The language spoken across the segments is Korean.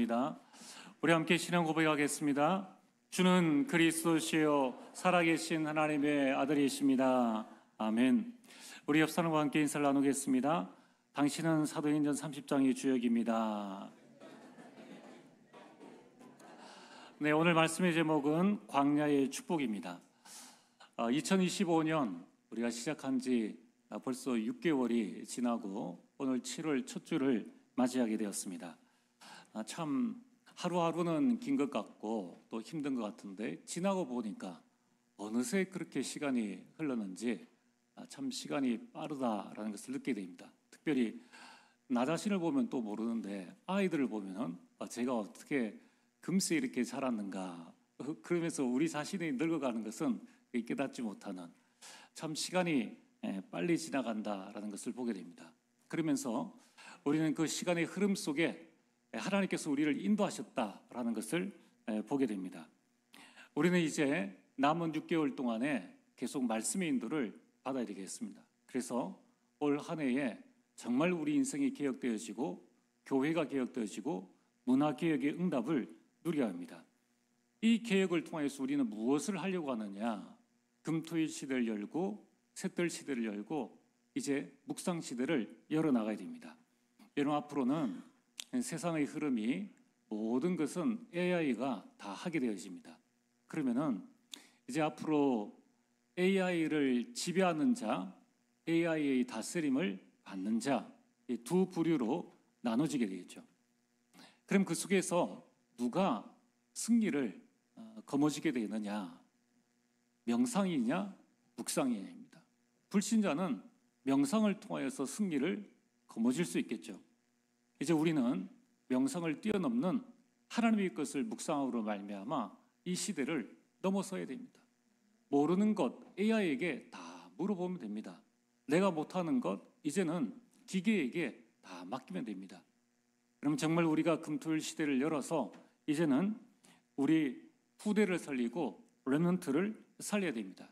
기도하겠습니다. 우리 함께 신앙 고백하겠습니다. 주는 그리스도시요 살아계신 하나님의 아들이십니다. 아멘. 우리 옆 사람과 함께 인사를 나누겠습니다. 당신은 사도행전 30장의 주역입니다. 네, 오늘 말씀의 제목은 광야의 축복입니다. 2025년 우리가 시작한 지 벌써 6개월이 지나고 오늘 7월 첫 주를 맞이하게 되었습니다. 참 하루하루는 긴 것 같고 또 힘든 것 같은데 지나고 보니까 어느새 그렇게 시간이 흘렀는지 참 시간이 빠르다라는 것을 느끼게 됩니다. 특별히 나 자신을 보면 또 모르는데 아이들을 보면 제가 어떻게 금세 이렇게 자랐는가, 그러면서 우리 자신이 늙어가는 것은 깨닫지 못하는, 참 시간이 빨리 지나간다라는 것을 보게 됩니다. 그러면서 우리는 그 시간의 흐름 속에 하나님께서 우리를 인도하셨다라는 것을 보게 됩니다. 우리는 이제 남은 6개월 동안에 계속 말씀의 인도를 받아야 되겠습니다. 그래서 올 한 해에 정말 우리 인생이 개혁되어지고 교회가 개혁되어지고 문화개혁의 응답을 누려야 합니다. 이 개혁을 통해서 우리는 무엇을 하려고 하느냐? 금토일 시대를 열고 샛들 시대를 열고 이제 묵상 시대를 열어나가야 됩니다. 여러분, 앞으로는 세상의 흐름이 모든 것은 AI가 다 하게 되어집니다. 그러면은 이제 앞으로 AI를 지배하는 자, AI의 다스림을 받는 자, 이 두 부류로 나눠지게 되겠죠. 그럼 그 속에서 누가 승리를 거머쥐게 되느냐? 명상이냐, 묵상이냐입니다. 불신자는 명상을 통하여서 승리를 거머쥘 수 있겠죠. 이제 우리는 명상을 뛰어넘는 하나님의 것을 묵상함으로 말미암아 이 시대를 넘어서야 됩니다. 모르는 것 AI에게 다 물어보면 됩니다. 내가 못하는 것 이제는 기계에게 다 맡기면 됩니다. 그럼 정말 우리가 금토일 시대를 열어서 이제는 우리 후대를 살리고 렘넌트를 살려야 됩니다.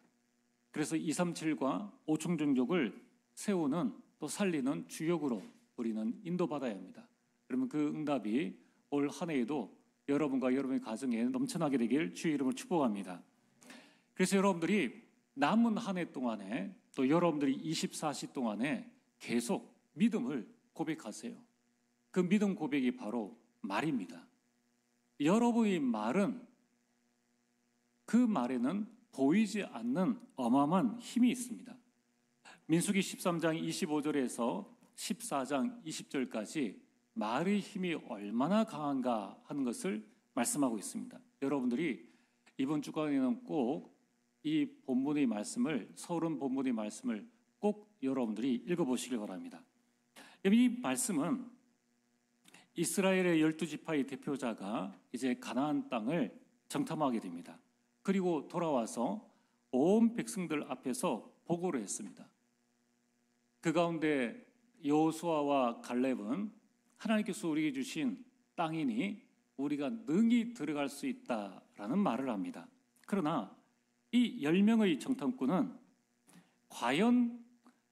그래서 237과 5총 종족을 세우는 또 살리는 주역으로 우리는 인도받아야 합니다. 그러면 그 응답이 올 한 해에도 여러분과 여러분의 가정에 넘쳐나게 되길 주의 이름으로 축복합니다. 그래서 여러분들이 남은 한 해 동안에 또 여러분들이 24시 동안에 계속 믿음을 고백하세요. 그 믿음 고백이 바로 말입니다. 여러분의 말은, 그 말에는 보이지 않는 어마어마한 힘이 있습니다. 민수기 13장 25절에서 14장 20절까지 말의 힘이 얼마나 강한가 하는 것을 말씀하고 있습니다. 여러분들이 이번 주간에는 꼭 이 본문의 말씀을, 서론 본문의 말씀을 꼭 여러분들이 읽어보시길 바랍니다. 이 말씀은 이스라엘의 12지파의 대표자가 이제 가나안 땅을 정탐하게 됩니다. 그리고 돌아와서 온 백성들 앞에서 보고를 했습니다. 그 가운데 여호수아와 갈렙은 하나님께서 우리에게 주신 땅이니 우리가 능히 들어갈 수 있다라는 말을 합니다. 그러나 이 10명의 정탐꾼은 과연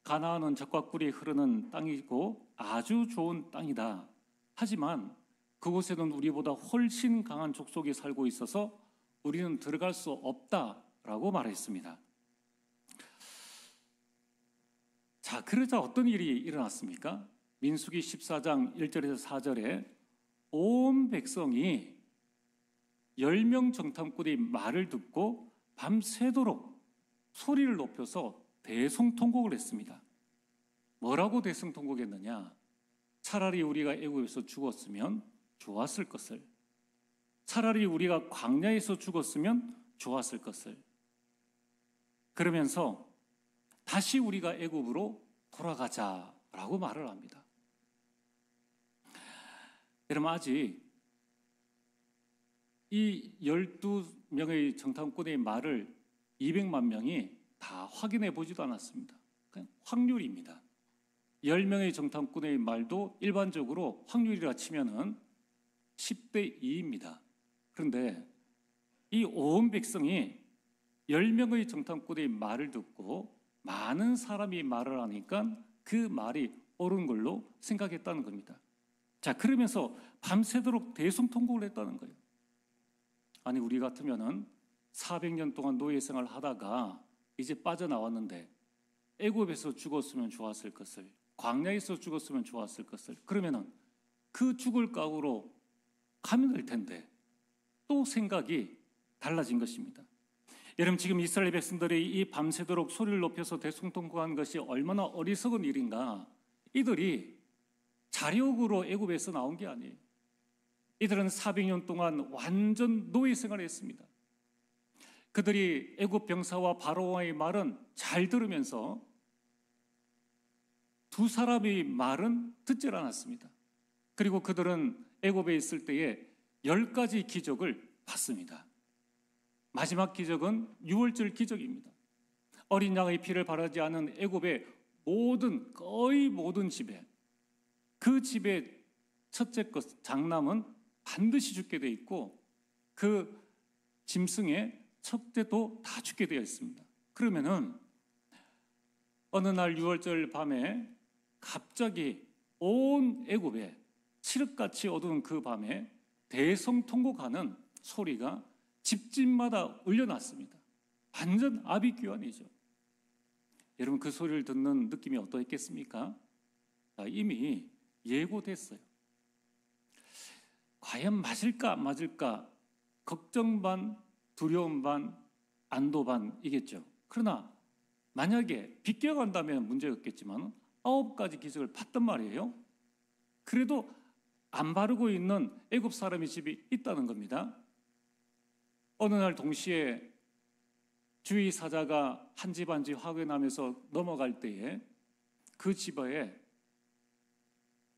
가나안은 젖과 꿀이 흐르는 땅이고 아주 좋은 땅이다. 하지만 그곳에는 우리보다 훨씬 강한 족속이 살고 있어서 우리는 들어갈 수 없다라고 말했습니다. 자, 그러자 어떤 일이 일어났습니까? 민수기 14장 1절에서 4절에 온 백성이 10명 정탐꾼의 말을 듣고 밤새도록 소리를 높여서 대성통곡을 했습니다. 뭐라고 대성통곡했느냐? 차라리 우리가 애굽에서 죽었으면 좋았을 것을, 차라리 우리가 광야에서 죽었으면 좋았을 것을, 그러면서 다시 우리가 애굽으로 돌아가자라고 말을 합니다. 여러분, 아직 이 12명의 정탐꾼의 말을 200만 명이 다 확인해 보지도 않았습니다. 그냥 확률입니다. 10명의 정탐꾼의 말도 일반적으로 확률이라 치면은 10대 2입니다. 그런데 이 온 백성이 10명의 정탐꾼의 말을 듣고 많은 사람이 말을 하니까 그 말이 옳은 걸로 생각했다는 겁니다. 자, 그러면서 밤새도록 대성통곡을 했다는 거예요. 아니, 우리 같으면은 400년 동안 노예 생활을 하다가 이제 빠져나왔는데 애굽에서 죽었으면 좋았을 것을, 광야에서 죽었으면 좋았을 것을, 그러면은 그 죽을 각오로 가면 될 텐데 또 생각이 달라진 것입니다. 여러분, 지금 이스라엘 백성들이 이 밤새도록 소리를 높여서 대성통곡한 것이 얼마나 어리석은 일인가. 이들이 자력으로 애굽에서 나온 게 아니에요. 이들은 400년 동안 완전 노예 생활을 했습니다. 그들이 애굽 병사와 바로와의 말은 잘 들으면서 두 사람의 말은 듣질 않았습니다. 그리고 그들은 애굽에 있을 때에 10가지 기적을 봤습니다. 마지막 기적은 유월절 기적입니다. 어린 양의 피를 바르지 않은 애굽의 거의 모든 집에, 그 집의 첫째 것, 장남은 반드시 죽게 되어 있고 그 짐승의 첫째도 다 죽게 되어 있습니다. 그러면은 어느 날 유월절 밤에 갑자기 온 애굽에 칠흑같이 어두운 그 밤에 대성통곡하는 소리가 집집마다 울려났습니다. 완전 아비규환이죠. 여러분, 그 소리를 듣는 느낌이 어떠했겠습니까? 이미 예고됐어요. 과연 맞을까 안 맞을까 걱정 반, 두려움 반, 안도 반이겠죠. 그러나 만약에 비껴간다면 문제가 없겠지만 9가지 기적을 봤단 말이에요. 그래도 안 바르고 있는 애굽 사람의 집이 있다는 겁니다. 어느 날 동시에 주의 사자가 한 집 한 집 확인하면서 넘어갈 때에 그 집에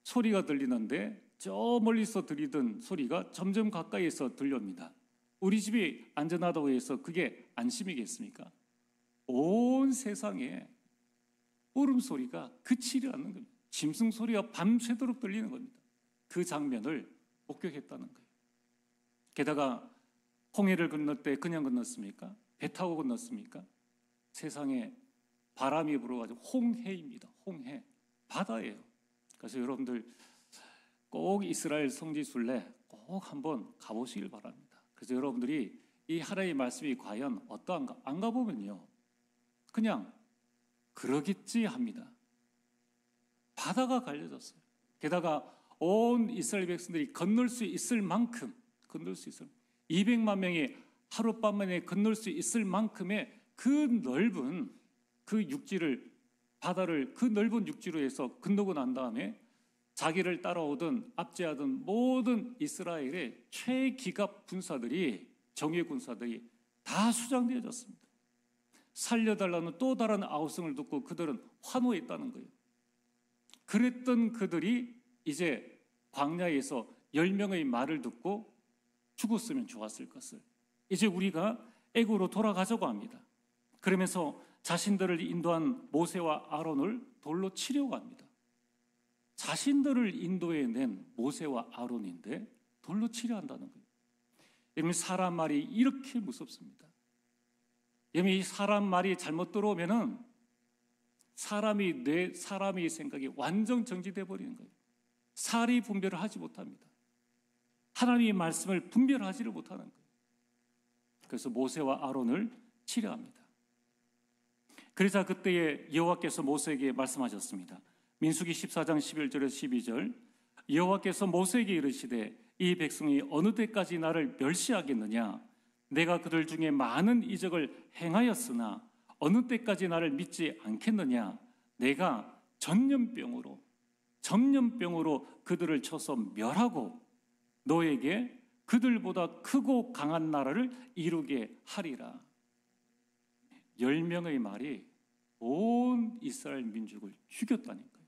소리가 들리는데 저 멀리서 들리던 소리가 점점 가까이에서 들려옵니다. 우리 집이 안전하다고 해서 그게 안심이겠습니까? 온 세상에 울음소리가 그치지 않는 겁니다. 짐승 소리가 밤새도록 들리는 겁니다. 그 장면을 목격했다는 거예요. 게다가 홍해를 건널 때 그냥 건넜습니까? 배 타고 건넜습니까? 세상에 바람이 불어가지고 홍해입니다. 홍해, 바다예요. 그래서 여러분들 꼭 이스라엘 성지순례 꼭 한번 가보시길 바랍니다. 그래서 여러분들이 이 하나님의 말씀이 과연 어떠한가 안 가보면요 그냥 그러겠지 합니다. 바다가 갈려졌어요. 게다가 온 이스라엘 백성들이 건널 수 있을 만큼 200만 명이 하룻밤 만에 건널 수 있을 만큼의 그 넓은 그 육지를, 바다를 그 넓은 육지로 해서 건너고 난 다음에 자기를 따라오던 압제하던 모든 이스라엘의 최기갑 군사들이, 정예 군사들이 다 수장되어졌습니다. 살려달라는 또 다른 아우성을 듣고 그들은 환호했다는 거예요. 그랬던 그들이 이제 광야에서 10명의 말을 듣고 죽었으면 좋았을 것을 이제 우리가 애굽으로 돌아가자고 합니다. 그러면서 자신들을 인도한 모세와 아론을 돌로 치려고 합니다. 자신들을 인도해낸 모세와 아론인데 돌로 치려 한다는 거예요. 여러분, 사람 말이 이렇게 무섭습니다. 여러분, 이 사람 말이 잘못 들어오면은 사람의 생각이 완전 정지돼 버리는 거예요. 사리 분별을 하지 못합니다. 하나님의 말씀을 분별하지를 못하는 거예요. 그래서 모세와 아론을 치려 합니다. 그러자 그때에 여호와께서 모세에게 말씀하셨습니다. 민수기 14장 11절에서 12절, 여호와께서 모세에게 이르시되 이 백성이 어느 때까지 나를 멸시하겠느냐? 내가 그들 중에 많은 이적을 행하였으나 어느 때까지 나를 믿지 않겠느냐? 내가 전염병으로 그들을 쳐서 멸하고 너에게 그들보다 크고 강한 나라를 이루게 하리라. 10명의 말이 온 이스라엘 민족을 죽였다는 거예요.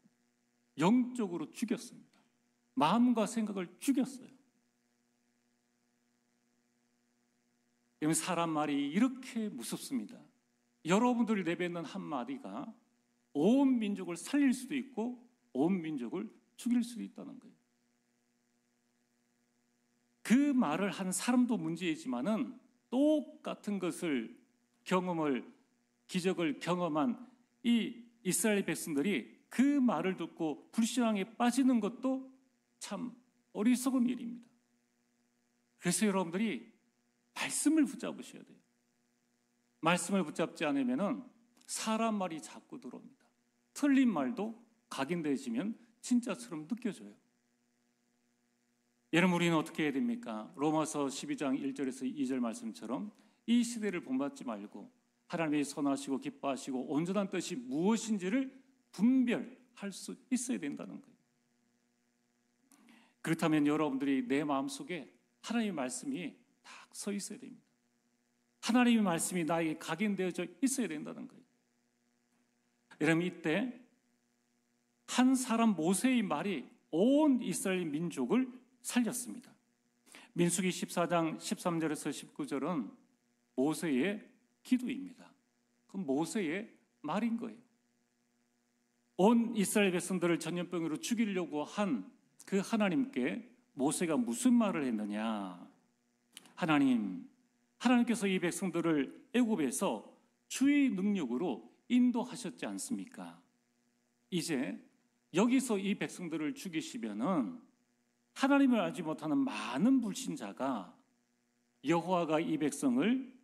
영적으로 죽였습니다. 마음과 생각을 죽였어요. 여러분, 사람 말이 이렇게 무섭습니다. 여러분들이 내뱉는 한마디가 온 민족을 살릴 수도 있고 온 민족을 죽일 수도 있다는 거예요. 그 말을 한 사람도 문제이지만은 똑같은 것을 기적을 경험한 이 이스라엘 백성들이 그 말을 듣고 불신앙에 빠지는 것도 참 어리석은 일입니다. 그래서 여러분들이 말씀을 붙잡으셔야 돼요. 말씀을 붙잡지 않으면 사람 말이 자꾸 들어옵니다. 틀린 말도 각인되어지면 진짜처럼 느껴져요. 여러분, 우리는 어떻게 해야 됩니까? 로마서 12장 1절에서 2절 말씀처럼 이 시대를 본받지 말고 하나님이 선하시고 기뻐하시고 온전한 뜻이 무엇인지를 분별할 수 있어야 된다는 거예요. 그렇다면 여러분들이 내 마음속에 하나님의 말씀이 딱 서 있어야 됩니다. 하나님의 말씀이 나에게 각인되어져 있어야 된다는 거예요. 여러분, 이때 한 사람 모세의 말이 온 이스라엘 민족을 살렸습니다. 민수기 14장 13절에서 19절은 모세의 기도입니다. 그 모세의 말인 거예요. 온 이스라엘 백성들을 전염병으로 죽이려고 한 그 하나님께 모세가 무슨 말을 했느냐? 하나님께서 이 백성들을 애굽에서 주의 능력으로 인도하셨지 않습니까? 이제 여기서 이 백성들을 죽이시면은 하나님을 알지 못하는 많은 불신자가 여호와가 이 백성을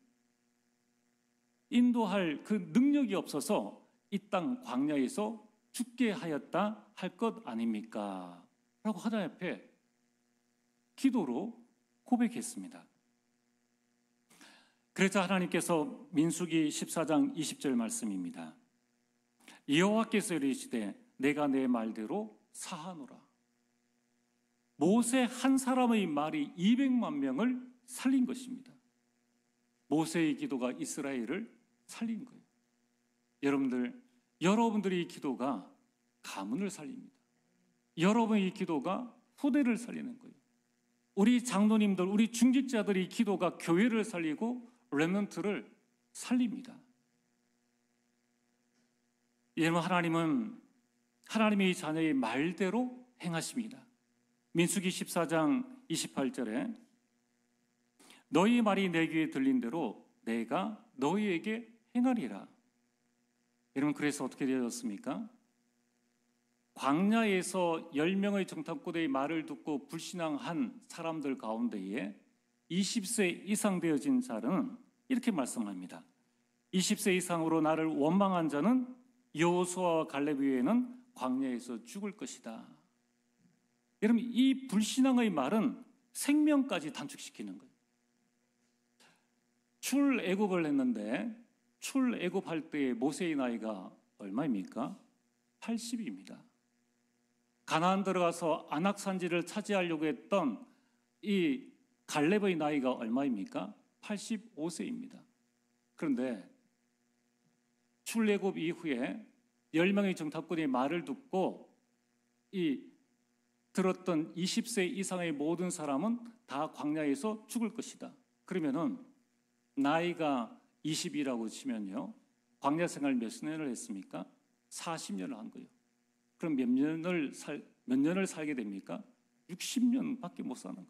인도할 그 능력이 없어서 이 땅 광야에서 죽게 하였다 할 것 아닙니까? 라고 하나님 앞에 기도로 고백했습니다. 그래서 하나님께서 민수기 14장 20절 말씀입니다. 여호와께서 이르시되 내가 내 말대로 사하노라. 모세 한 사람의 말이 200만 명을 살린 것입니다. 모세의 기도가 이스라엘을 살린 거예요. 여러분들의 기도가 가문을 살립니다. 여러분의 기도가 후대를 살리는 거예요. 우리 장로님들, 우리 중직자들의 기도가 교회를 살리고 렘넌트를 살립니다. 여러분, 하나님은 하나님의 자녀의 말대로 행하십니다. 민수기 14장 28절에 너희 말이 내 귀에 들린 대로 내가 너희에게 행하리라. 여러분, 그래서 어떻게 되었습니까? 광야에서 10명의 정탐꾼의 말을 듣고 불신앙한 사람들 가운데에 20세 이상 되어진 자는 이렇게 말씀합니다. 20세 이상으로 나를 원망한 자는 여호수아와 갈렙 외에는 광야에서 죽을 것이다. 여러분, 이 불신앙의 말은 생명까지 단축시키는 거예요. 출애굽을 했는데 출애굽할 때의 모세의 나이가 얼마입니까? 80입니다. 가나안 들어가서 안악산지를 차지하려고 했던 이 갈렙의 나이가 얼마입니까? 85세입니다. 그런데 출애굽 이후에 10명의 정탐꾼의 말을 듣고 들었던 20세 이상의 모든 사람은 다 광야에서 죽을 것이다. 그러면은 나이가 20이라고 치면요, 광야 생활 몇 년을 했습니까? 40년을 한 거예요. 그럼 몇 년을 살게 됩니까? 60년밖에 못 사는 거예요.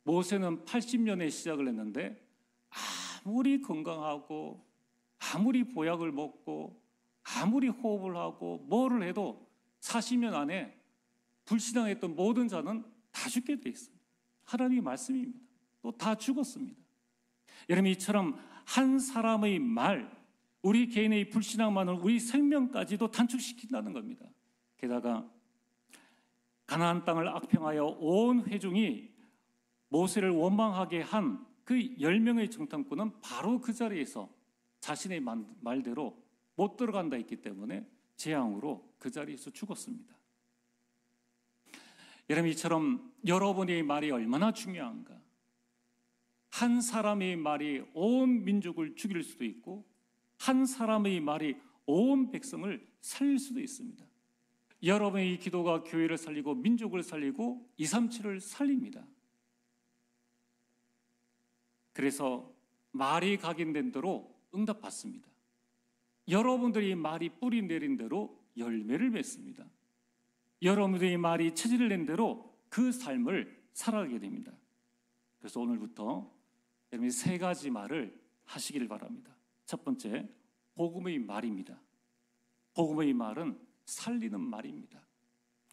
모세는 80년에 시작을 했는데 아무리 건강하고 아무리 보약을 먹고 아무리 호흡을 하고 뭐를 해도 40년 안에 불신앙했던 모든 자는 다 죽게 돼 있어요. 하나님의 말씀입니다. 또 다 죽었습니다. 여러분, 이처럼 한 사람의 말, 우리 개인의 불신앙만을 우리 생명까지도 단축시킨다는 겁니다. 게다가 가나안 땅을 악평하여 온 회중이 모세를 원망하게 한 그 10명의 정탐꾼은 바로 그 자리에서 자신의 말대로 못 들어간다 했기 때문에 재앙으로 그 자리에서 죽었습니다. 여러분, 이처럼 여러분의 말이 얼마나 중요한가. 한 사람의 말이 온 민족을 죽일 수도 있고 한 사람의 말이 온 백성을 살릴 수도 있습니다. 여러분의 이 기도가 교회를 살리고 민족을 살리고 237을 살립니다. 그래서 말이 각인된 대로 응답받습니다. 여러분들이 말이 뿌리 내린 대로 열매를 맺습니다. 여러분들의 말이 체질을 낸 대로 그 삶을 살아가게 됩니다. 그래서 오늘부터 여러분이 3가지 말을 하시길 바랍니다. 첫 번째, 복음의 말입니다. 복음의 말은 살리는 말입니다.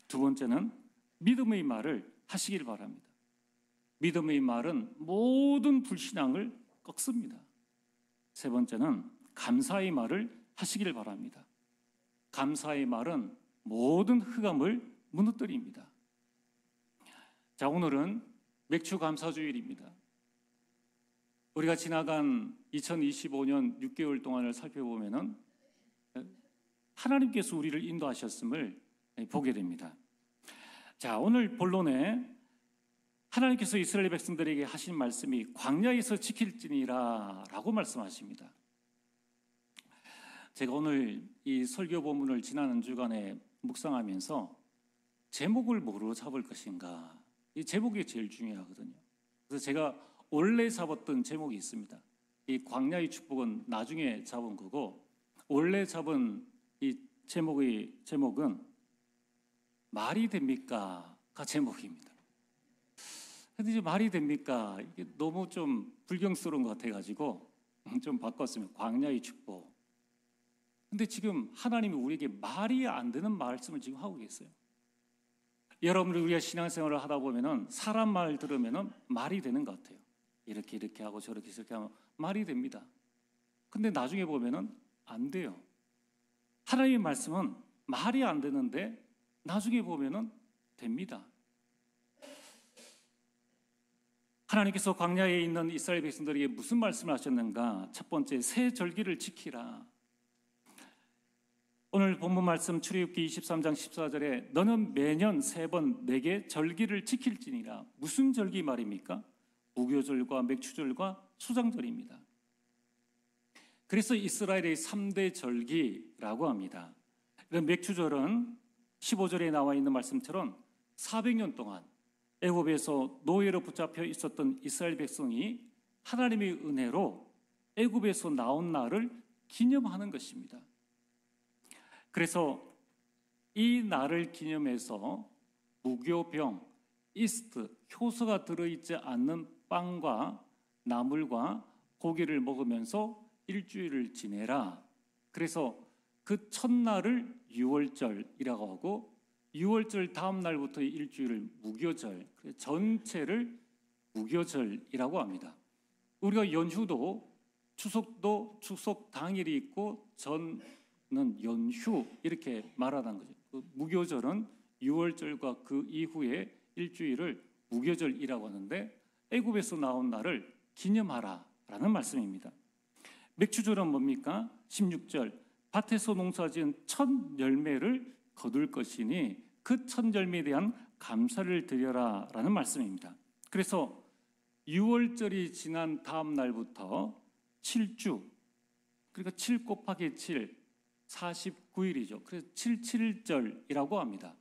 두 번째는 믿음의 말을 하시길 바랍니다. 믿음의 말은 모든 불신앙을 꺾습니다. 세 번째는 감사의 말을 하시길 바랍니다. 감사의 말은 모든 흑암을 무너뜨립니다. 자, 오늘은 맥주 감사주일입니다. 우리가 지나간 2025년 6개월 동안을 살펴보면은 하나님께서 우리를 인도하셨음을 보게 됩니다. 자, 오늘 본론에 하나님께서 이스라엘 백성들에게 하신 말씀이 광야에서 지킬지니라 라고 말씀하십니다. 제가 오늘 이 설교 본문을 지난 주간에 묵상하면서 제목을 뭐로 잡을 것인가, 이 제목이 제일 중요하거든요. 그래서 제가 원래 잡았던 제목이 있습니다. 이 광야의 축복은 나중에 잡은 거고, 원래 잡은 이 제목은 말이 됩니까?가 제목입니다. 근데 이제 말이 됩니까? 이게 너무 좀 불경스러운 것 같아가지고 좀 바꿨으면 광야의 축복. 근데 지금 하나님이 우리에게 말이 안 되는 말씀을 지금 하고 계세요. 여러분들 우리가 신앙생활을 하다 보면은 사람 말 들으면은 말이 되는 것 같아요. 이렇게 하고 저렇게 하면 말이 됩니다. 근데 나중에 보면은 안 돼요. 하나님의 말씀은 말이 안 되는데 나중에 보면은 됩니다. 하나님께서 광야에 있는 이스라엘 백성들에게 무슨 말씀을 하셨는가? 첫 번째, 새 절기를 지키라. 오늘 본문 말씀 출애굽기 23장 14절에 너는 매년 3번 내게 절기를 지킬지니라. 무슨 절기 말입니까? 무교절과 맥추절과 수장절입니다. 그래서 이스라엘의 3대 절기라고 합니다. 맥추절은 15절에 나와 있는 말씀처럼 400년 동안 애굽에서 노예로 붙잡혀 있었던 이스라엘 백성이 하나님의 은혜로 애굽에서 나온 날을 기념하는 것입니다. 그래서 이 날을 기념해서 무교병, 이스트, 효소가 들어있지 않는 빵과 나물과 고기를 먹으면서 일주일을 지내라. 그래서 그 첫날을 유월절이라고 하고 6월절 다음 날부터 일주일을 무교절, 전체를 무교절이라고 합니다. 우리가 연휴도 추석도 추석 당일이 있고 전은 연휴 이렇게 말하는 거죠. 그 무교절은 6월절과 그 이후에 일주일을 무교절이라고 하는데 애굽에서 나온 날을 기념하라라는 말씀입니다. 맥추절은 뭡니까? 16절 밭에서 농사지은 첫 열매를 거둘 것이니 그 첫 열매에 대한 감사를 드려라 라는 말씀입니다. 그래서 6월절이 지난 다음 날부터 7주, 그러니까 7 곱하기 7, 49일이죠. 그래서 77절이라고 합니다.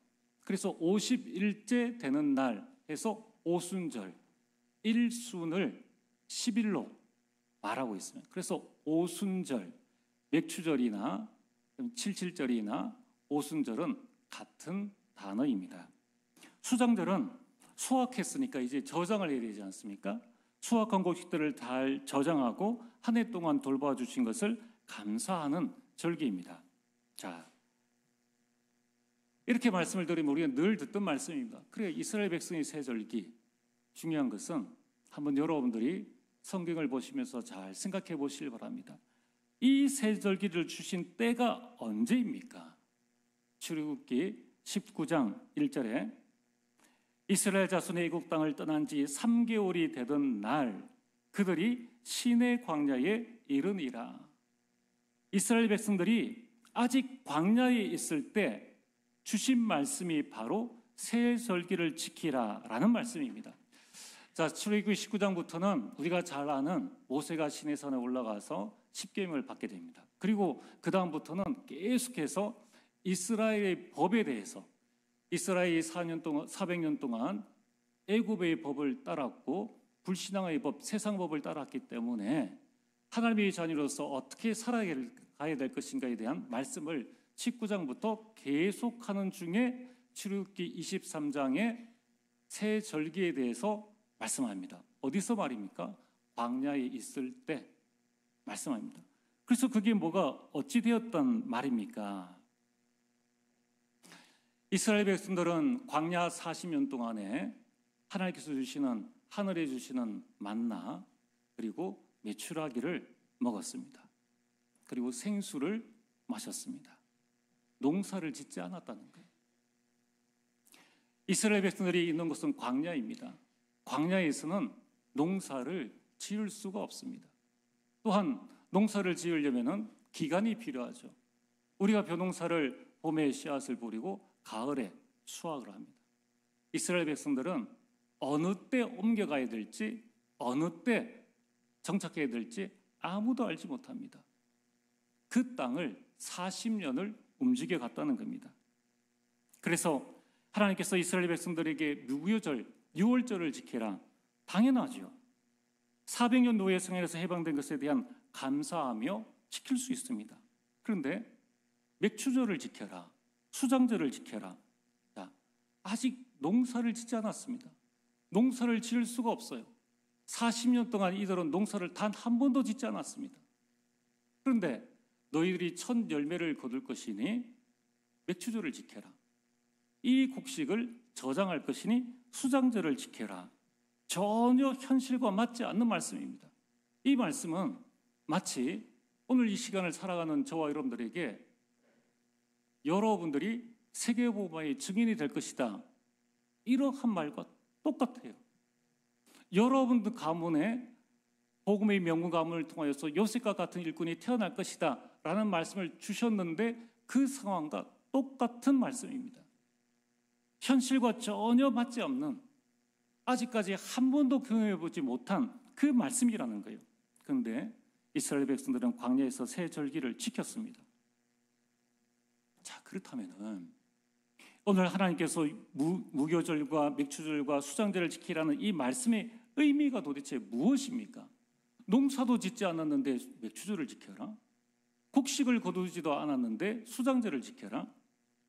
그래서 50일째 되는 날 해서 오순절, 1순을 10일로 말하고 있습니다. 그래서 오순절, 맥추절이나 77절이나 오순절은 같은 단어입니다. 수장절은 수확했으니까 이제 저장을 해야 되지 않습니까? 수확한 곡식들을 잘 저장하고 한 해 동안 돌봐주신 것을 감사하는 절기입니다. 자, 이렇게 말씀을 드리면 우리가 늘 듣던 말씀입니다. 그래, 이스라엘 백성의 새 절기, 중요한 것은 한번 여러분들이 성경을 보시면서 잘 생각해 보시길 바랍니다. 이 새 절기를 주신 때가 언제입니까? 출애굽기 19장 1절에 이스라엘 자손의 애국 땅을 떠난 지 3개월이 되던 날 그들이 시내 광야에 이르니라. 이스라엘 백성들이 아직 광야에 있을 때 주신 말씀이 바로 새 절기를 지키라 라는 말씀입니다. 자, 출애굽기 19장부터는 우리가 잘 아는 모세가 시내산에 올라가서 십계명을 받게 됩니다. 그리고 그 다음부터는 계속해서 이스라엘의 법에 대해서 이스라엘이 400년 동안 애굽의 법을 따랐고 불신앙의 법, 세상 법을 따랐기 때문에 하나님의 자녀로서 어떻게 살아가야 될 것인가에 대한 말씀을 19장부터 계속하는 중에 출애굽기 23장의 새 절기에 대해서 말씀합니다. 어디서 말입니까? 광야에 있을 때 말씀합니다. 그래서 그게 뭐가 어찌 되었단 말입니까? 이스라엘 백성들은 광야 40년 동안에 하나님께서 주시는 하늘에 주시는 만나 그리고 메추라기를 먹었습니다. 그리고 생수를 마셨습니다. 농사를 짓지 않았다는 거예요. 이스라엘 백성들이 있는 곳은 광야입니다. 광야에서는 농사를 지을 수가 없습니다. 또한 농사를 지으려면 기간이 필요하죠. 우리가 벼농사를 봄에 씨앗을 뿌리고 가을에 수확을 합니다. 이스라엘 백성들은 어느 때 옮겨가야 될지 어느 때 정착해야 될지 아무도 알지 못합니다. 그 땅을 40년을 움직여 갔다는 겁니다. 그래서 하나님께서 이스라엘 백성들에게 무교절, 유월절을 지켜라. 당연하죠. 400년 노예 생활에서 해방된 것에 대한 감사하며 지킬 수 있습니다. 그런데 맥추절을 지켜라. 수장절을 지켜라. 자, 아직 농사를 짓지 않았습니다. 농사를 지을 수가 없어요. 40년 동안 이들은 농사를 단 한 번도 짓지 않았습니다. 그런데 너희들이 첫 열매를 거둘 것이니 맥추절을 지켜라. 이 곡식을 저장할 것이니 수장절을 지켜라. 전혀 현실과 맞지 않는 말씀입니다. 이 말씀은 마치 오늘 이 시간을 살아가는 저와 여러분들에게 여러분들이 세계복음화의 증인이 될 것이다. 이러한 말과 똑같아요. 여러분들 가문에 복음의 명문 가문을 통하여서 요셉과 같은 일꾼이 태어날 것이다 라는 말씀을 주셨는데 그 상황과 똑같은 말씀입니다. 현실과 전혀 맞지 않는 아직까지 한 번도 경험해보지 못한 그 말씀이라는 거예요. 그런데 이스라엘 백성들은 광야에서 새 절기를 지켰습니다. 자, 그렇다면은 오늘 하나님께서 무교절과 맥추절과 수장절을 지키라는 이 말씀의 의미가 도대체 무엇입니까? 농사도 짓지 않았는데 맥추절을 지켜라? 곡식을 거두지도 않았는데 수장절을 지켜라?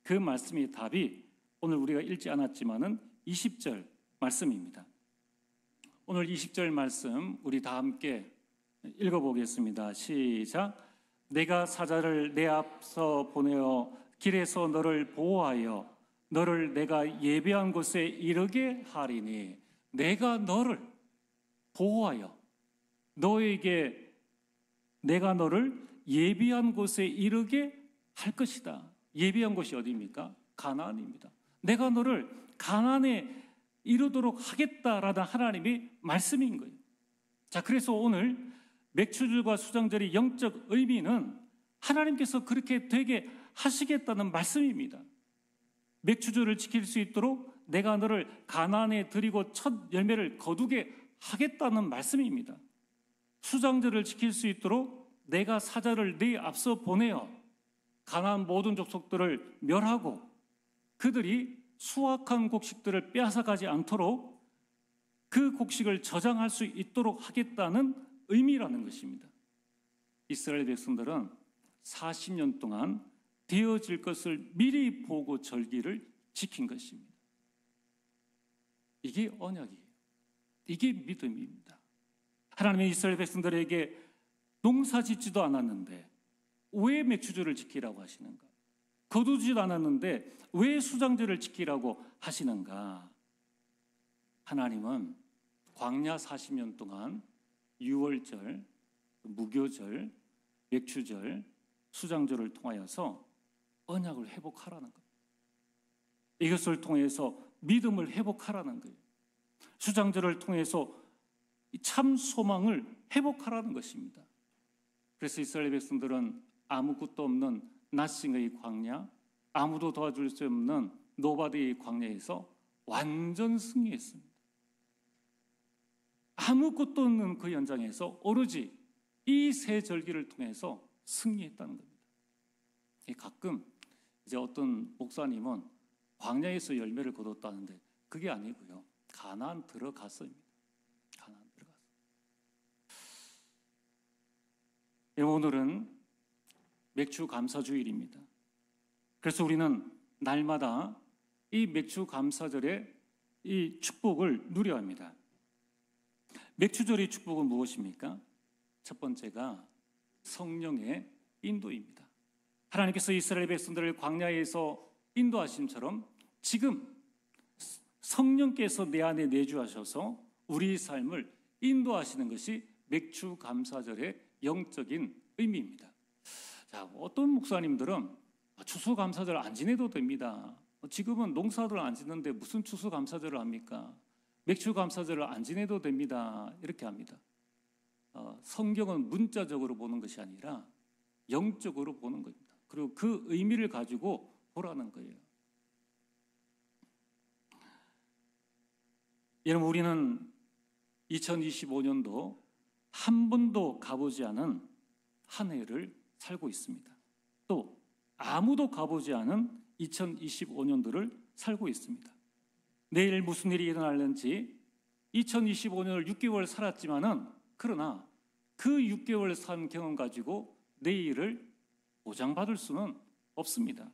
그 말씀의 답이 오늘 우리가 읽지 않았지만은 20절 말씀입니다. 오늘 20절 말씀 우리 다 함께 읽어보겠습니다. 시작. 내가 사자를 내 앞서 보내어 길에서 너를 보호하여 너를 내가 예비한 곳에 이르게 하리니 내가 너를 보호하여 너에게 내가 너를 예비한 곳에 이르게 할 것이다. 예비한 곳이 어디입니까? 가나안입니다. 내가 너를 가나안에 이르도록 하겠다라는 하나님의 말씀인 거예요. 자, 그래서 오늘 맥추절과 수장절의 영적 의미는 하나님께서 그렇게 되게 하시겠다는 말씀입니다. 맥추절을 지킬 수 있도록 내가 너를 가나안에 들이고 첫 열매를 거두게 하겠다는 말씀입니다. 수장절을 지킬 수 있도록 내가 사자를 네 앞서 보내어 가나안 모든 족속들을 멸하고 그들이 수확한 곡식들을 빼앗아가지 않도록 그 곡식을 저장할 수 있도록 하겠다는 의미라는 것입니다. 이스라엘 백성들은 40년 동안 되어질 것을 미리 보고 절기를 지킨 것입니다. 이게 언약이에요. 이게 믿음입니다. 하나님은 이스라엘 백성들에게 농사 짓지도 않았는데 왜 맥추절을 지키라고 하시는가? 거두지도 않았는데 왜 수장절을 지키라고 하시는가? 하나님은 광야 40년 동안 유월절, 무교절, 맥추절, 수장절을 통하여서 언약을 회복하라는 거예요. 이것을 통해서 믿음을 회복하라는 거예요. 수장절을 통해서 참 소망을 회복하라는 것입니다. 그래서 이스라엘 백성들은 아무것도 없는 나싱의 광야, 아무도 도와줄 수 없는 노바디의 광야에서 완전 승리했습니다. 아무것도 없는 그 현장에서 오로지 이 세 절기를 통해서 승리했다는 겁니다. 가끔 이제 어떤 목사님은 광야에서 열매를 거뒀다는데 그게 아니고요. 가나안 들어갔습니다. 가나안 들어갔어요. 오늘은 맥주 감사주일입니다. 그래서 우리는 날마다 이 맥주 감사절의 이 축복을 누려야 합니다. 맥주절의 축복은 무엇입니까? 첫 번째가 성령의 인도입니다. 하나님께서 이스라엘 백성들을 광야에서 인도하심처럼 지금 성령께서 내 안에 내주하셔서 우리 삶을 인도하시는 것이 맥주 감사절의 영적인 의미입니다. 자, 어떤 목사님들은 추수감사절 안 지내도 됩니다. 지금은 농사를 안 짓는데 무슨 추수감사절을 합니까? 맥주감사절을 안 지내도 됩니다. 이렇게 합니다. 성경은 문자적으로 보는 것이 아니라 영적으로 보는 겁니다. 그리고 그 의미를 가지고 보라는 거예요. 여러분, 우리는 2025년도 한 번도 가보지 않은 한 해를 살고 있습니다. 또 아무도 가보지 않은 2025년도를 살고 있습니다. 내일 무슨 일이 일어날는지 2025년을 6개월 살았지만은 그러나 그 6개월 산 경험 가지고 내일을 보장받을 수는 없습니다.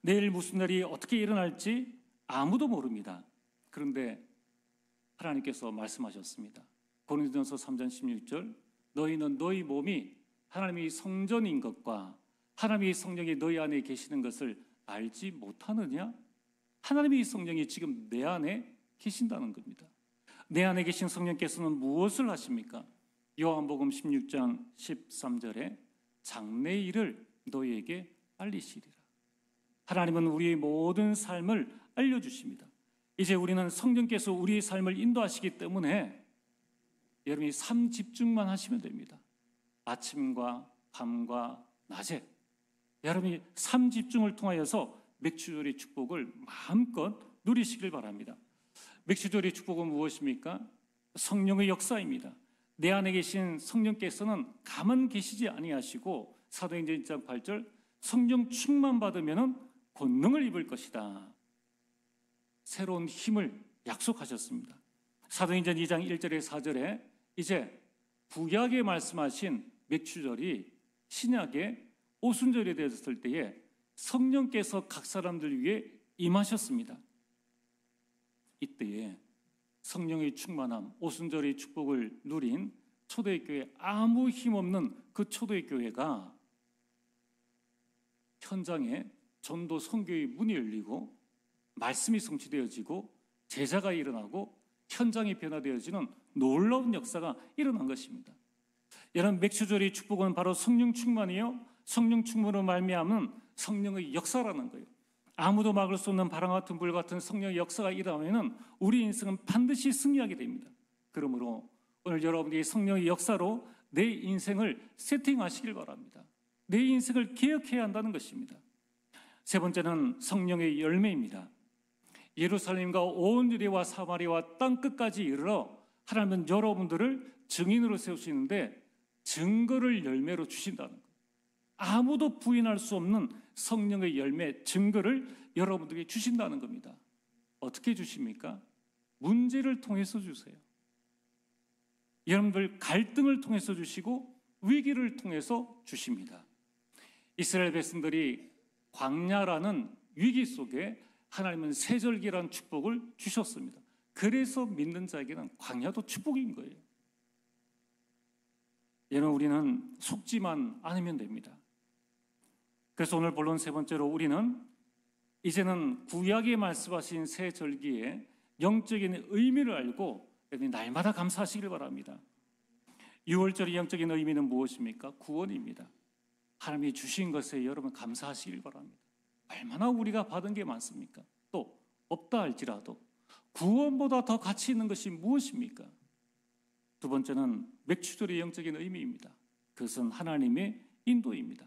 내일 무슨 일이 어떻게 일어날지 아무도 모릅니다. 그런데 하나님께서 말씀하셨습니다. 고린도전서 3장 16절, 너희는 너희 몸이 하나님의 성전인 것과 하나님의 성령이 너희 안에 계시는 것을 알지 못하느냐? 하나님의 성령이 지금 내 안에 계신다는 겁니다. 내 안에 계신 성령께서는 무엇을 하십니까? 요한복음 16장 13절에 장래일을 너희에게 알리시리라. 하나님은 우리의 모든 삶을 알려주십니다. 이제 우리는 성령께서 우리의 삶을 인도하시기 때문에 여러분이 삶 집중만 하시면 됩니다. 아침과 밤과 낮에 여러분이 삶 집중을 통하여서 맥주절의 축복을 마음껏 누리시길 바랍니다. 맥주절의 축복은 무엇입니까? 성령의 역사입니다. 내 안에 계신 성령께서는 가만 계시지 아니하시고 사도행전 1장 8절 성령 충만 받으면 권능을 입을 것이다. 새로운 힘을 약속하셨습니다. 사도행전 2장 1절에 4절에 이제 구약에 말씀하신 맥주절이 신약의 오순절이 되었을 때에 성령께서 각 사람들 위해 임하셨습니다. 이때에 성령의 충만함, 오순절의 축복을 누린 초대교회, 아무 힘없는 그 초대교회가 현장에 전도 선교의 문이 열리고 말씀이 성취되어지고 제자가 일어나고 현장이 변화되어지는 놀라운 역사가 일어난 것입니다. 여러분, 맥주절의 축복은 바로 성령 충만이요, 성령 충만으로 말미암은 성령의 역사라는 거예요. 아무도 막을 수 없는 바람 같은 불 같은 성령의 역사가 일어나면 우리 인생은 반드시 승리하게 됩니다. 그러므로 오늘 여러분이 성령의 역사로 내 인생을 세팅하시길 바랍니다. 내 인생을 개혁해야 한다는 것입니다. 세 번째는 성령의 열매입니다. 예루살렘과 온 유대와 사마리아와 땅 끝까지 이르러 하나님은 여러분들을 증인으로 세우시는데 증거를 열매로 주신다는 거예요. 아무도 부인할 수 없는 성령의 열매, 증거를 여러분들에게 주신다는 겁니다. 어떻게 주십니까? 문제를 통해서 주세요. 여러분들 갈등을 통해서 주시고 위기를 통해서 주십니다. 이스라엘 백성들이 광야라는 위기 속에 하나님은 세절기라는 축복을 주셨습니다. 그래서 믿는 자에게는 광야도 축복인 거예요. 여러분, 우리는 속지만 않으면 됩니다. 그래서 오늘 본론 세 번째로 우리는 이제는 구약에 말씀하신 새 절기의 영적인 의미를 알고 날마다 감사하시길 바랍니다. 6월절의 영적인 의미는 무엇입니까? 구원입니다. 하나님이 주신 것에 여러분 감사하시길 바랍니다. 얼마나 우리가 받은 게 많습니까? 또 없다 할지라도 구원보다 더 가치 있는 것이 무엇입니까? 두 번째는 맥주절의 영적인 의미입니다. 그것은 하나님의 인도입니다.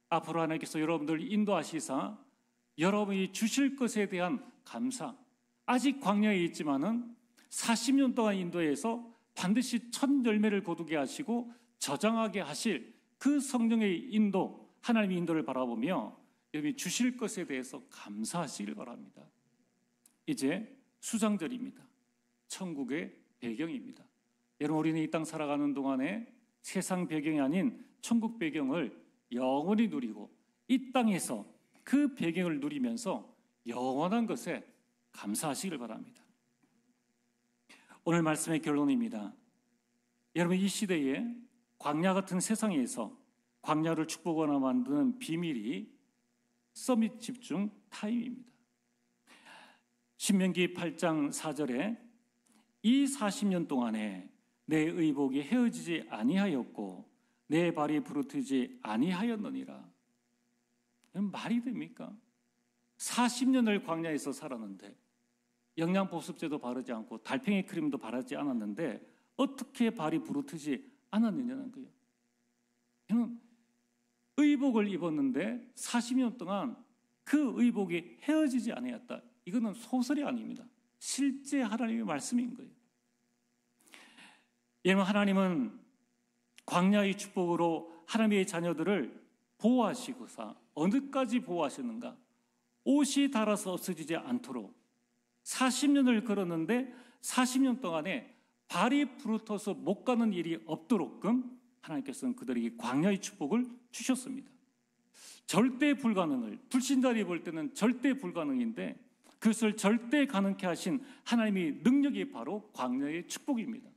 앞으로 하나님께서 여러분들을 인도하시사 여러분이 주실 것에 대한 감사, 아직 광야에 있지만은 40년 동안 인도해서 반드시 첫 열매를 거두게 하시고 저장하게 하실 그 성령의 인도, 하나님의 인도를 바라보며 여러분이 주실 것에 대해서 감사하시길 바랍니다. 이제 수장절입니다. 천국의 배경입니다. 여러분, 우리는 이 땅 살아가는 동안에 세상 배경이 아닌 천국 배경을 영원히 누리고 이 땅에서 그 배경을 누리면서 영원한 것에 감사하시길 바랍니다. 오늘 말씀의 결론입니다. 여러분, 이 시대에 광야 같은 세상에서 광야를 축복하나 만드는 비밀이 서밋 집중 타임입니다. 신명기 8장 4절에 이 40년 동안에 내 의복이 헤어지지 아니하였고 내 발이 부르트지 아니하였느니라. 이건 말이 됩니까? 40년을 광야에서 살았는데 영양보습제도 바르지 않고 달팽이 크림도 바르지 않았는데 어떻게 발이 부르트지 않았느냐는 거예요. 이는 의복을 입었는데 40년 동안 그 의복이 헤어지지 아니었다. 이거는 소설이 아닙니다. 실제 하나님의 말씀인 거예요. 여러분, 하나님은 광야의 축복으로 하나님의 자녀들을 보호하시고서 어느까지 보호하시는가? 옷이 닳아서 없어지지 않도록 40년을 걸었는데 40년 동안에 발이 부르터서 못 가는 일이 없도록끔 하나님께서는 그들에게 광야의 축복을 주셨습니다. 절대 불가능을, 불신자들이 볼 때는 절대 불가능인데 그것을 절대 가능케 하신 하나님의 능력이 바로 광야의 축복입니다.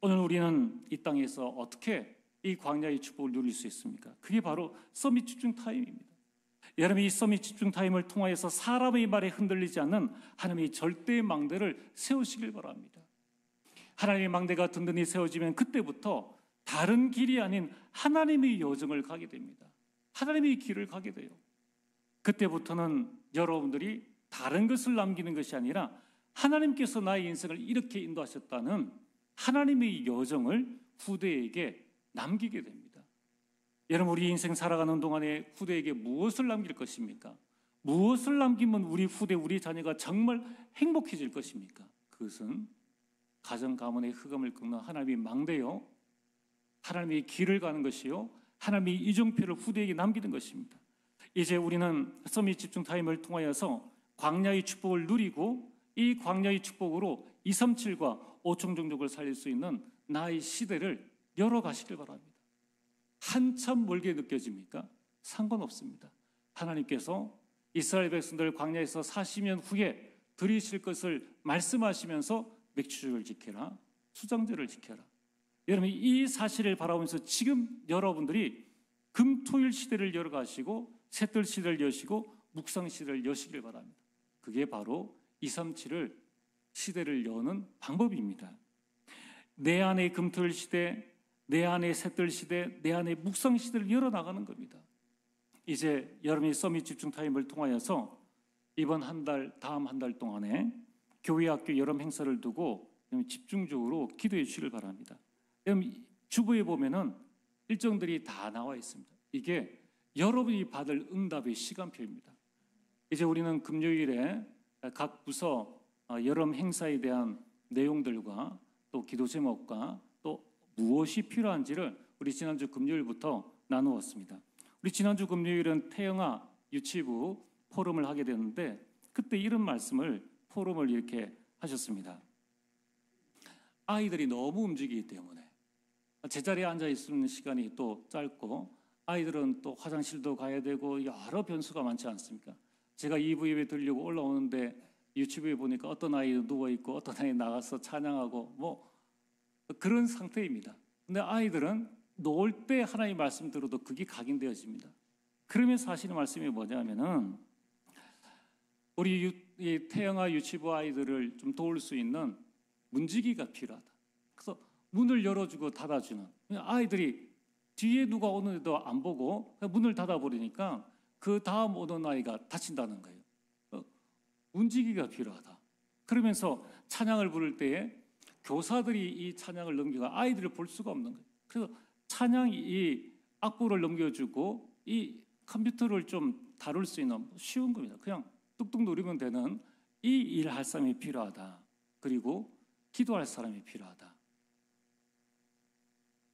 오늘 우리는 이 땅에서 어떻게 이 광야의 축복을 누릴 수 있습니까? 그게 바로 서밋 집중 타임입니다. 여러분이 이 서밋 집중 타임을 통하여서 사람의 말에 흔들리지 않는 하나님의 절대의 망대를 세우시길 바랍니다. 하나님의 망대가 든든히 세워지면 그때부터 다른 길이 아닌 하나님의 여정을 가게 됩니다. 하나님의 길을 가게 돼요. 그때부터는 여러분들이 다른 것을 남기는 것이 아니라 하나님께서 나의 인생을 이렇게 인도하셨다는 하나님의 여정을 후대에게 남기게 됩니다. 여러분, 우리 인생 살아가는 동안에 후대에게 무엇을 남길 것입니까? 무엇을 남기면 우리 후대, 우리 자녀가 정말 행복해질 것입니까? 그것은 가정 가문의 흑암을 꺾는 하나님의 망대요, 하나님의 길을 가는 것이요, 하나님의 이정표를 후대에게 남기는 것입니다. 이제 우리는 서밋 집중 타임을 통하여서 광야의 축복을 누리고 이 광야의 축복으로 237과 5천 종족을 살릴 수 있는 나의 시대를 열어가시길 바랍니다. 한참 멀게 느껴집니까? 상관없습니다. 하나님께서 이스라엘 백성들 광야에서 40년 후에 들이실 것을 말씀하시면서 맥추를 지켜라, 수장제를 지켜라. 여러분, 이 사실을 바라보면서 지금 여러분들이 금토일 시대를 열어가시고 셋들 시대를 여시고 묵상 시대를 여시길 바랍니다. 그게 바로 237을 시대를 여는 방법입니다. 내 안에 금토일 시대, 내 안에 셋들 시대, 내 안에 묵상 시대를 열어나가는 겁니다. 이제 여러분이 서밋 집중 타임을 통하여서 이번 한 달, 다음 한 달 동안에 교회 학교 여름 행사를 두고 집중적으로 기도해 주시길 바랍니다. 여러분, 주보에 보면은 일정들이 다 나와 있습니다. 이게 여러분이 받을 응답의 시간표입니다. 이제 우리는 금요일에 각 부서 여름 행사에 대한 내용들과 또 기도 제목과 또 무엇이 필요한지를 우리 지난주 금요일부터 나누었습니다. 우리 지난주 금요일은 태영아 유치부 포럼을 하게 됐는데 그때 이런 말씀을 포럼을 이렇게 하셨습니다. 아이들이 너무 움직이기 때문에 제자리에 앉아 있는 시간이 또 짧고 아이들은 또 화장실도 가야 되고 여러 변수가 많지 않습니까? 제가 EV에 들려고 올라오는데 유튜브에 보니까 어떤 아이 누워있고 어떤 아이 나가서 찬양하고 뭐 그런 상태입니다. 근데 아이들은 놀 때 하나님의 말씀 들어도 그게 각인되어집니다. 그러면서 하시는 말씀이 뭐냐면은 우리 태영아 유치부 아이들을 좀 도울 수 있는 문지기가 필요하다. 그래서 문을 열어주고 닫아주는, 아이들이 뒤에 누가 오는데도 안 보고 문을 닫아버리니까 그 다음 오는 아이가 다친다는 거예요. 문지기가 필요하다. 그러면서 찬양을 부를 때에 교사들이 이 찬양을 넘기가 아이들을 볼 수가 없는 거예요. 그래서 찬양이 이 악보를 넘겨주고 이 컴퓨터를 좀 다룰 수 있는 쉬운 겁니다. 그냥 뚝뚝 누르면 되는 이 일할 사람이 필요하다. 그리고 기도할 사람이 필요하다.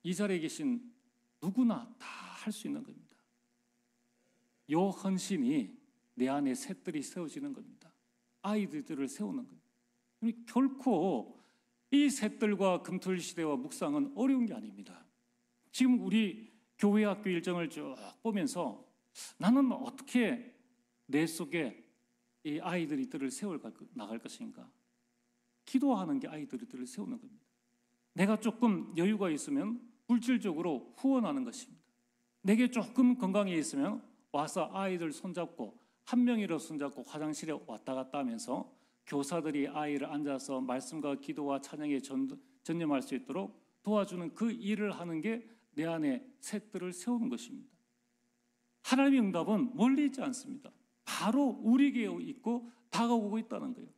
이 자리에 계신 누구나 다 할 수 있는 겁니다. 요 헌신이 내 안에 셋들이 세워지는 겁니다. 아이들을 세우는 겁니다. 결코 이 셋들과 금토일 시대와 묵상은 어려운 게 아닙니다. 지금 우리 교회 학교 일정을 쭉 보면서 나는 어떻게 내 속에 이 아이들을 세워 나갈 것인가? 기도하는 게 아이들을 세우는 겁니다. 내가 조금 여유가 있으면 물질적으로 후원하는 것입니다. 내게 조금 건강이 있으면 와서 아이들 손잡고 한 명이라도 손잡고 화장실에 왔다 갔다 하면서 교사들이 아이를 앉아서 말씀과 기도와 찬양에 전념할 수 있도록 도와주는 그 일을 하는 게 내 안에 셋들을 세우는 것입니다. 하나님의 응답은 멀리 있지 않습니다. 바로 우리에게 있고 다가오고 있다는 거예요.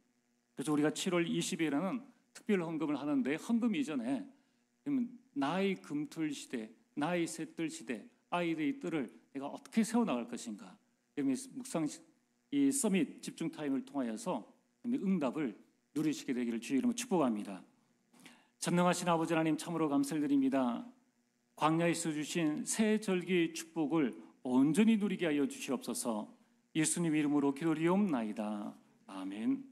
그래서 우리가 7월 20일에는 특별 헌금을 하는데, 헌금 이전에 나의 금툴 시대, 나의 셋들 시대, 아이들의 뜰을 내가 어떻게 세워나갈 것인가, 묵상 이 서밋 집중 타임을 통하여서 응답을 누리시게 되기를 주의 이름으로 축복합니다. 전능하신 아버지 하나님, 참으로 감사를 드립니다. 광야에서 주신 새 절기의 축복을 온전히 누리게 하여 주시옵소서. 예수님 이름으로 기도리옵나이다. 아멘.